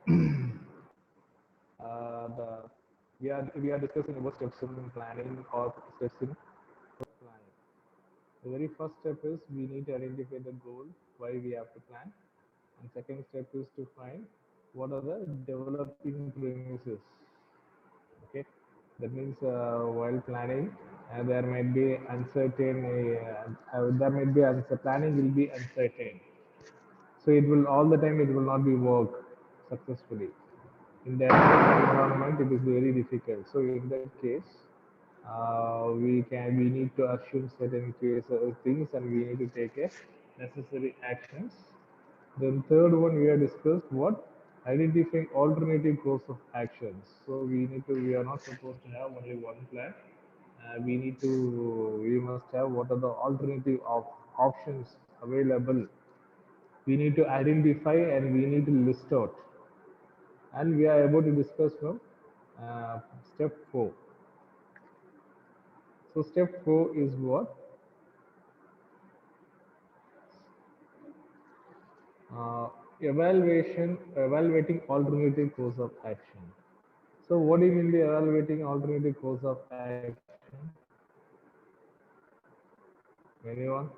the we are discussing about steps in planning or steps in planning. The very first step is we need to identify the goal, why we have to plan, and second step is to find what are the developing premises. Okay, that means while planning, there might be uncertain. There might be planning will be uncertain, so it will all the time it will not be work successfully. In that environment, it is very difficult. So in that case, we need to assume certain things and we need to take a necessary actions. Then third one we have discussed what identifying alternative course of actions. So we are not supposed to have only one plan. We must have what are the alternative of options available. We need to identify and we need to list out, and we are about to discuss now step 4. So step 4 is what? uh, Evaluating alternative course of action. So what do you mean by evaluating alternative course of action? Anyone?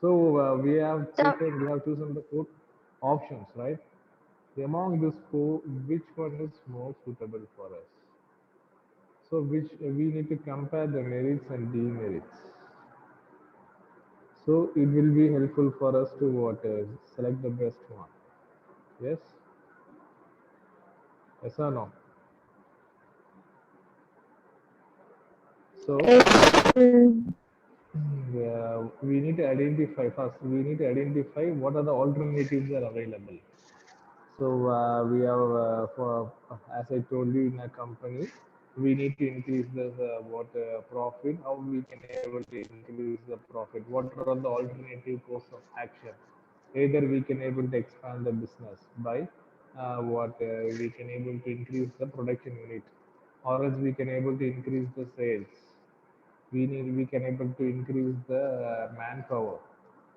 So So, we have chosen the 4 options, right? Among these 4, which one is more suitable for us? So which we need to compare the merits and demerits. So it will be helpful for us to what select the best one. Yes, yes or no? So mm, we need to identify first. We need to identify what are the alternatives are available. So we have, as I told you, in a company, we need to increase the what profit. How we can able to increase the profit? What are the alternative course of action? Either we can able to expand the business by what we can able to increase the production unit, or else we can able to increase the sales. We can able to increase the manpower,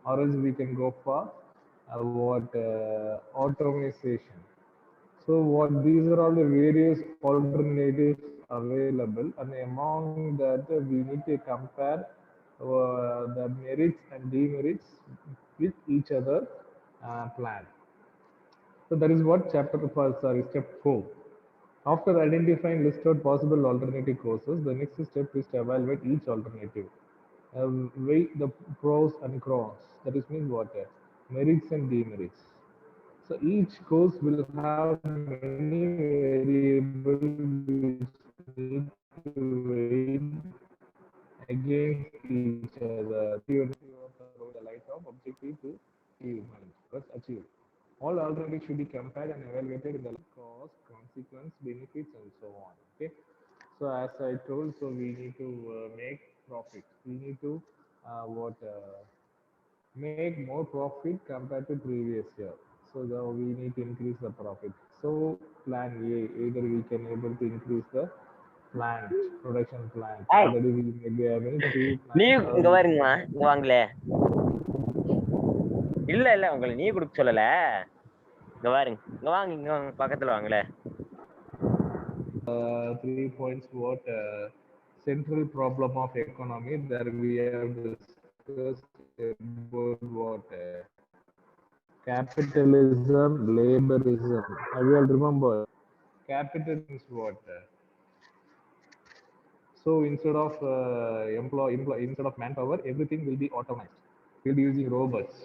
or else we can go for what automation. So what these are all the various alternatives available, and among that we need to compare the merits and demerits with each other plan. So that is what step 4. After identifying list out possible alternative courses, the next step is to evaluate each alternative. Weigh the pros and cons. That is means what? Merits and demerits. So each course will have many variables which need to weigh against each other. The light of objective to achieve. All alternatives should be compared and evaluated in the cost, consequence, benefits, and so on. Okay. So as I told, so we need to make profit. We need to what make more profit compared to previous year. So we need to increase the profit. So plan A, either we can able to increase the plant, production plant. ஏய், Already we may be having 2 நீ plants or இங்க we can பாருங்கம்மா, able இங்க வாங்களே. இல்ல இல்ல, உங்களை நீ குடுக்க சொல்லல. இங்க பாருங்க, இங்க வாங்க, இங்க வாங்க, பக்கத்துல வாங்களே. 3 points what central problem of economy. There we have discussed about what capitalism, laborism. I will remember. Capitalism is what? So instead of instead of manpower, everything will be automated. We'll be using robots.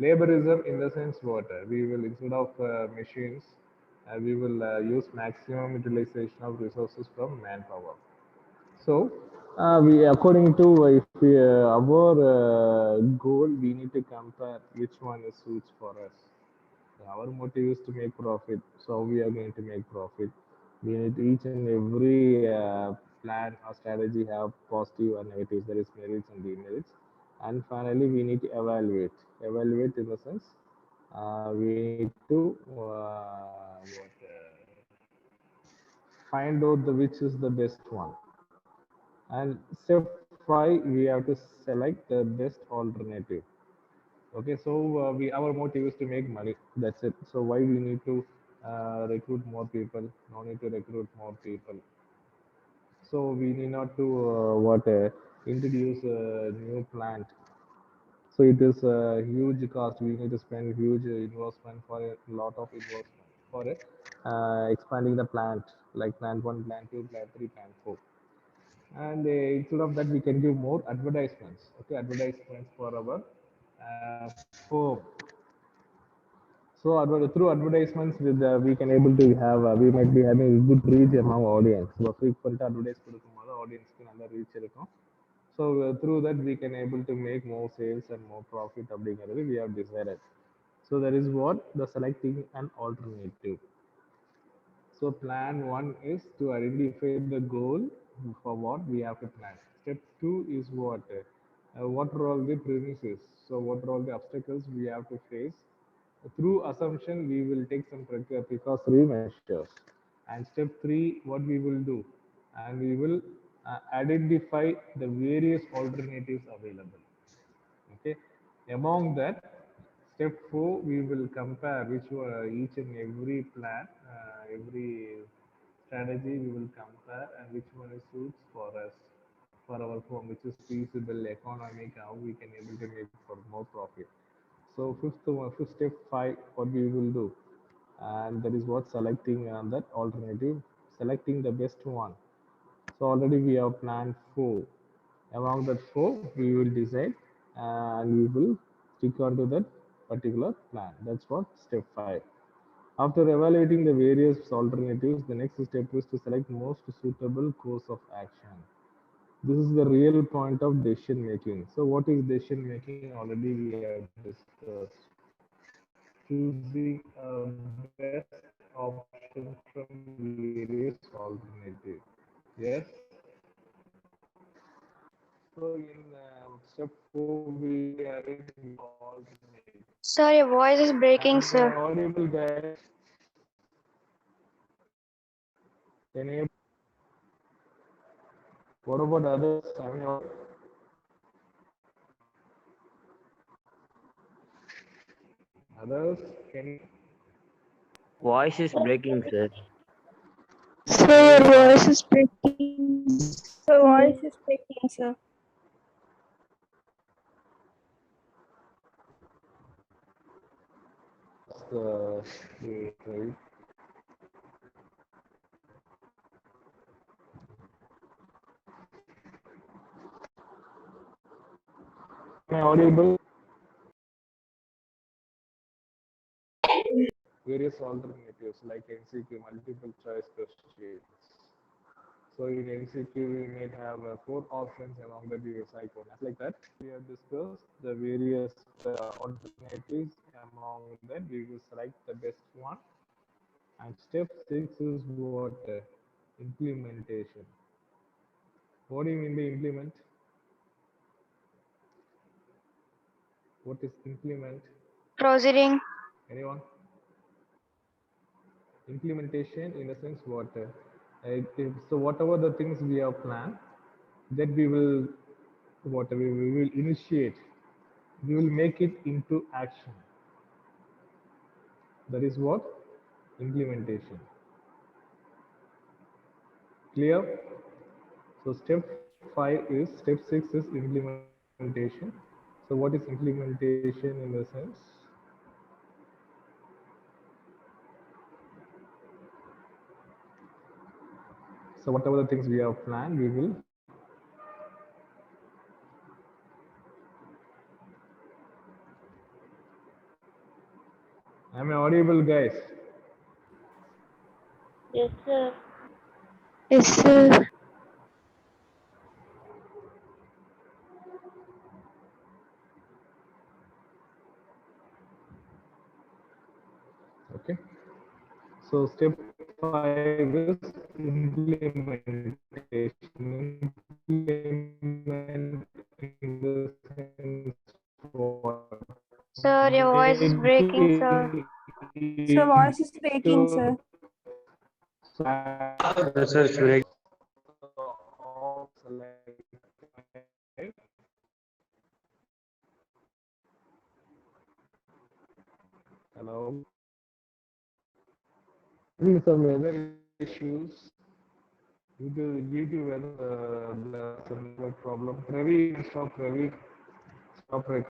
Laborism in the sense what? We will instead of machines, we will use maximum utilization of resources from manpower. So, we according to if we, our goal, we need to compare which one is suits for us. Our motive is to make profit, so we are going to make profit. We need each and every plan or strategy have positive and negatives. There is merits and demerits, and finally we need to evaluate. Evaluate in the sense we need to find out the which is the best one. And step 5, we have to select the best alternative. Okay, so our motive is to make money. That's it. So why we need to recruit more people? No need to recruit more people. So we need not to introduce a new plant. So it is a huge cost. We need to spend huge investment for a lot of investment for it, expanding the plant, like plant one, plant two, plant three, plant four. And instead of that, we can give more advertisements. Okay, advertisements for our firm. So through advertisements, we can able to have we might be having good reach among audience. So frequent advertise கொடுக்கும்போது audience க்கு நல்ல reach இருக்கும். So through that we can able to make more sales and more profit அப்படிங்கிறது we have decided. So that is what the selecting an alternative. So plan one is to identify the goal for what we have to plan. Step two is what are all the premises? So what are all the obstacles we have to face? Through assumption, we will take some precautionary measures. And step three, what we will do? And we will identify the various alternatives available. Okay. Among that, step four, we will compare which each and every plan, every strategy we will compare and which one is suits for us, for our firm, which is feasible, economic, how we can able to make for more profit. So fifth step five, what we will do, and that is what selecting that alternative, selecting the best one. So already we have planned four. Among that four, we will decide and we will stick on to that particular plan. That's what step five. After evaluating the various alternatives, the next step is to select most suitable course of action. This is the real point of decision making. So what is decision making? Already we have discussed. Choosing a best option from various alternatives. Yes. So in step four, we arrange alternatives. Sir, your voice is breaking, Am I sir. audible, guys? Can you? What about others? Am I others? Can you? Voice is breaking, sir. Sir, your voice is breaking. Sir, voice is breaking, sir. Right. Am I audible? Various alternatives like MCQ, multiple choice questions. So in MCQ, we may have four options among the various icons. Like that, we have discussed the various alternatives. Among that, we will select the best one. And step six is what? Implementation. What do you mean by implement? What is implement? Proceeding. Anyone? Implementation in the sense what? So whatever the things we have planned, that we will whatever we will initiate, we will make it into action. That is what? Implementation. Clear? So step six is implementation. So what is implementation in the sense? So whatever the things we have planned, we will Am I audible, guys? Yes, sir. Yes, sir. Okay. So step five is implementation. Implement in the sense what? Sir, your voice is breaking, sir. Sir, voice is breaking, sir. Yes, sir, it's breaking. Hello. Having some weather issues due to weather, the network problem. Ravi, stop recording.